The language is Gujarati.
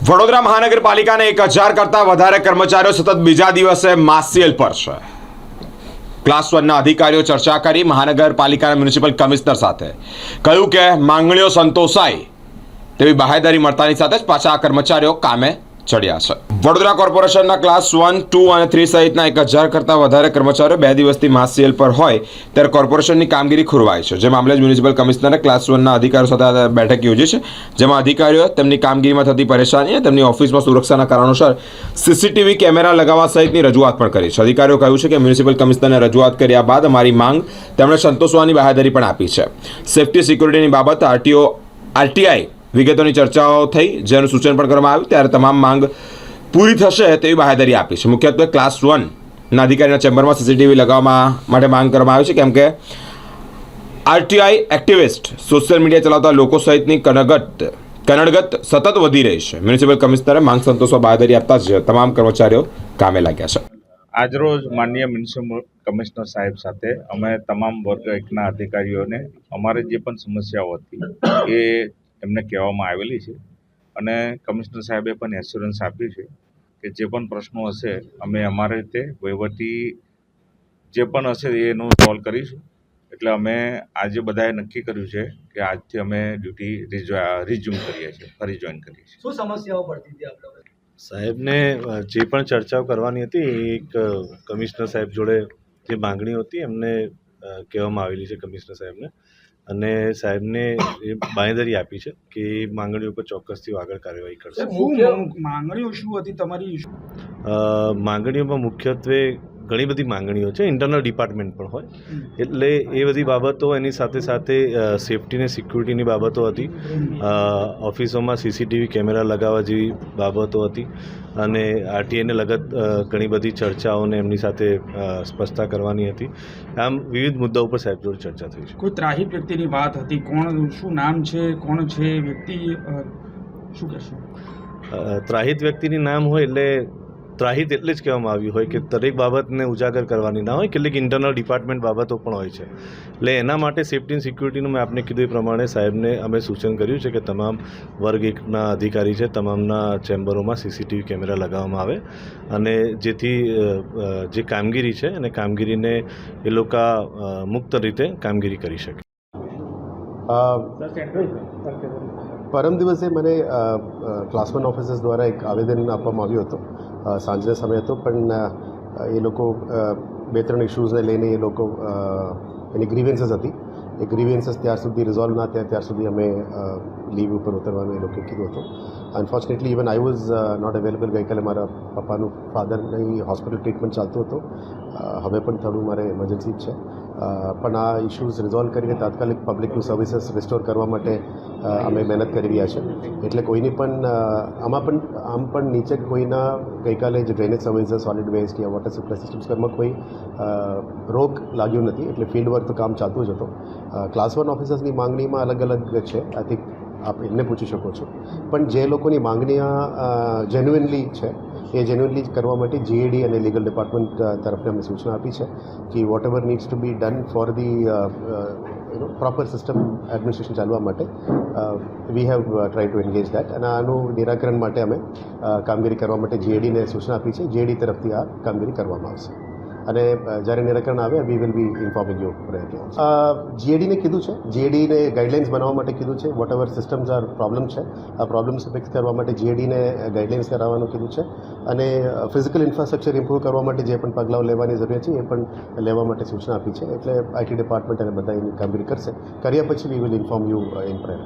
વડોદરા મહાનગરપાલિકાના 1000 કરતા વધારે કર્મચારીઓ સતત બીજા દિવસે માસિયલ પર છે. ક્લાસ 1 ના અધિકારીઓ ચર્ચા કરી મહાનગરપાલિકાના મ્યુનિસિપલ કમિશનર સાથે કહ્યું કે માંગણીઓ સંતોષાય તેવી બાહેધરી મળતાની સાથે જ પાછા આ કર્મચારીઓ કામે ચડ્યા છે. વડોદરા કોર્પોરેશનના ક્લાસ 1, 2 અને 3 સહિતના 1000 કરતા વધારે કર્મચારીઓ 2 દિવસથી માસિયલ પર હોય ત્યારે કોર્પોરેશનની કામગીરી ખોરવાય છે. જે મામલે જ મ્યુનિસિપલ કમિશનરે ક્લાસ 1 ના અધિકારીઓ સાથે બેઠક યોજી છે, જેમાં અધિકારીઓ તેમની કામગીરીમાં થતી પરેશાની અને તેમની ઓફિસમાં સુરક્ષાના કારણોસર સીસીટીવી કેમેરા લગાવવા સહિતની રજૂઆત પણ કરી છે. અધિકારીઓ કહ્યું છે કે મ્યુનિસિપલ કમિશનરને રજૂઆત કર્યા બાદ અમારી માંગ તેમણે સંતોષવાની બાહેધરી પણ આપી છે. સેફટી સિક્યુરિટીની બાબત આરટીઆઈ વિગતોની ચર્ચાઓ થઈ, જેનું સૂચન પણ કરવામાં આવ્યું. ત્યારે તમામ માંગ પૂરી થશે તેવી બાહેધરી આપી છે. મુખ્યત્વે ક્લાસ 1 ના અધિકારીના ચેમ્બરમાં સીસીટીવી લગાવવા માટે માંગ કરવામાં આવી છે, કેમ કે આરટીઆઈ એક્ટિવિસ્ટ સોશિયલ મીડિયા ચલાવતા લોકો સહિતની કનડગત સતત વધી રહી છે. મ્યુનિસિપલ કમિશનરે માંગ સંતોષવા બાહેધરી આપતા જ તમામ કર્મચારીઓ કામે લાગ્યા છે. આજરોજ માનનીય મ્યુનિસિપલ કમિશનર સાહેબ સાથે અમે તમામ વર્ગ 1ના અધિકારીઓને અમારે જે પણ સમસ્યાઓ હતી એ એમને કહેવામાં આવેલી છે અને કમિશનર સાહેબે પણ એશ્યોરન્સ આપ્યું છે કે જે પણ પ્રશ્નો હશે અમે અમારી રીતે વહીવટી જે પણ હશે એનું સોલ્વ કરીશું. એટલે અમે આજે બધાએ નક્કી કર્યું છે કે આજથી અમે ડ્યુટી રિઝ્યુમ કરીએ છીએ, ફરી જોઈન કરીએ છીએ. શું સમસ્યાઓ પડતી હતી આપણે? સાહેબને જે પણ ચર્ચાઓ કરવાની હતી એક કમિશનર સાહેબ જોડે જે માંગણીઓ હતી એમને કહેવામાં આવેલી છે કમિશનર સાહેબને, અને સાહેબને એ બાંહેધરી આપી છે કે એ માંગણીઓ પર ચોક્કસથી આગળ કાર્યવાહી કરશે. માંગણીઓ શું હતી તમારી? માંગણીઓમાં મુખ્યત્વે ઘણી બધી માંગણીઓ છે, ઇન્ટરનલ ડિપાર્ટમેન્ટ પણ હોય એટલે એ બધી બાબતો, એની સાથે સાથે સેફટી ને સિક્યુરિટીની બાબતો હતી, ઓફિસોમાં સીસીટીવી કેમેરા લગાવવા જેવી બાબતો હતી અને આરટીઆઈને લગત ઘણી બધી ચર્ચાઓને એમની સાથે સ્પષ્ટતા કરવાની હતી. આમ વિવિધ મુદ્દાઓ પર સાહેબ જોડે ચર્ચા થઈ છે. કોઈ ત્રાહિત વ્યક્તિની વાત હતી? કોણ, શું નામ છે, કોણ છે વ્યક્તિ, શું કહેશો? ત્રાહિત વ્યક્તિની નામ હોય એટલે ત્રાહિત એટલે જ કહેવામાં આવ્યું હોય કે દરેક બાબતને ઉજાગર કરવાની ના હોય, કેટલીક ઇન્ટરનલ ડિપાર્ટમેન્ટ બાબતો પણ હોય છે. એટલે એના માટે સેફ્ટી એન્ડ સિક્યુરિટીનું મેં આપને કીધું એ પ્રમાણે સાહેબને અમે સૂચન કર્યું છે કે તમામ વર્ગ 1ના અધિકારી છે તમામના ચેમ્બરોમાં સીસીટીવી કેમેરા લગાવવામાં આવે અને જેથી જે કામગીરી છે અને કામગીરીને એ લોકો મુક્ત રીતે કામગીરી કરી શકે. પરમ દિવસે મને ક્લાસ 1 ઓફિસર્સ દ્વારા એક આવેદન આપવામાં આવ્યું હતું. સાંજના સમય હતો, પણ એ લોકો 2-3 ઇશ્યુઝને લઈને એ લોકો એની ગ્રીવેન્સીસ હતી. એ ગ્રીવેન્સીસ ત્યાર સુધી રિઝોલ્વ ના થયા ત્યાર સુધી અમે લીવ ઉપર ઉતરવાનું એ લોકોએ કીધું હતું. Unfortunately even I was not available. ગઈકાલે મારા પપ્પાનું ફાધરની હોસ્પિટલ ટ્રીટમેન્ટ ચાલતું હતું. હવે પણ થોડું મારે ઇમરજન્સી જ છે, પણ આ ઇશ્યુઝ રિઝોલ્વ કરીને તાત્કાલિક પબ્લિકનું સર્વિસીસ રિસ્ટોર કરવા માટે અમે મહેનત કરી રહ્યા છે. એટલે કોઈની પણ આમ પણ નીચે કોઈના ગઈકાલે જે ડ્રેનેજ સર્વિસીસ, સોલિડ વેસ્ટ યા વોટર સપ્લાય સિસ્ટમ્સ એમાં કોઈ રોગ લાગ્યો નથી. એટલે ફિલ્ડ વર્ક તો કામ ચાલતું જ હતું. ક્લાસ 1 ઓફિસર્સની માંગણીમાં અલગ અલગ છે. આઈ થિંક આપ એમને પૂછી શકો છો, પણ જે લોકોની માંગણીઓ જેન્યુઇનલી છે એ જેન્યુઇનલી કરવા માટે જીએડી અને લીગલ ડિપાર્ટમેન્ટ તરફથી અમે સૂચના આપી છે કે whatever needs to be done for the proper system administration ચાલવા માટે we have try to engage that. અને આનું નિરાકરણ માટે અમે કામગીરી કરવા માટે જીએડીને સૂચના આપી છે. જીએડી તરફથી આ કામગીરી કરવામાં આવશે અને જ્યારે નિરાકરણ આવે we will be informing you. જીએડીને કીધું છે, જીએડીને ગાઈડલાઇન્સ બનાવવા માટે કીધું છે. Whatever systems are problem છે, આ પ્રોબ્લેમ્સ ફિક્સ કરવા માટે જીએડીને ગાઈડલાઇન્સ કરાવવાનું કીધું છે અને ફિઝિકલ ઇન્ફ્રાસ્ટ્રક્ચર ઇમ્પ્રૂવ કરવા માટે જે પણ પગલાઓ લેવાની જરૂરિયાત છે એ પણ લેવા માટે સૂચના આપી છે. એટલે આઈટી ડિપાર્ટમેન્ટ અને બધા એની કામગીરી કરશે. કર્યા પછી we will inform you in prior.